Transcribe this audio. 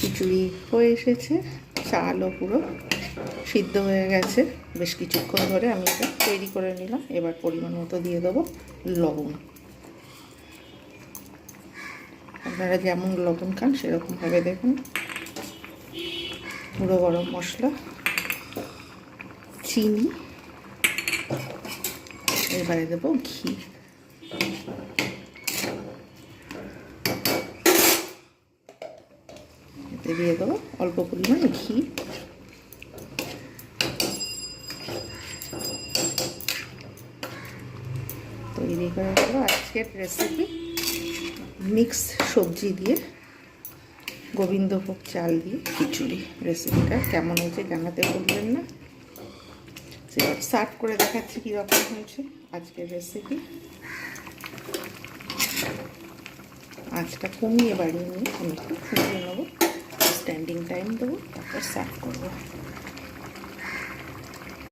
খিচুড়ি হয়ে এসেছে, চালও পুরো সিদ্ধ হয়ে গেছে। বেশ কিছুক্ষণ ধরে আমি এটা তৈরি করে নিলাম। এবার পরিমাণ মতো দিয়ে দেবো লবণ। আপনারা যেমন লবণ খান সেরকমভাবে দেখুন। গুঁড়ো গরম মশলা, চিনি, এবারে দেবো ঘি। এতে দিয়ে দেবো অল্প পরিমাণ ঘি। তৈরি করে দেবো আজকের রেসিপি মিক্স সবজি দিয়ে গোবিন্দভোগ চাল দিয়ে খিচুড়ি। রেসিপিটা কেমন হয়েছে জানাতে ভুলবেন না। সেটা সার্ভ করে দেখাচ্ছি কীরকম হয়েছে আজকের রেসিপি। আঁচটা কমিয়ে বাড়িয়ে নিয়ে আমি একটু ফুটিয়ে নেবো, স্ট্যান্ডিং টাইম দেবো, তারপর সার্ভ করবো।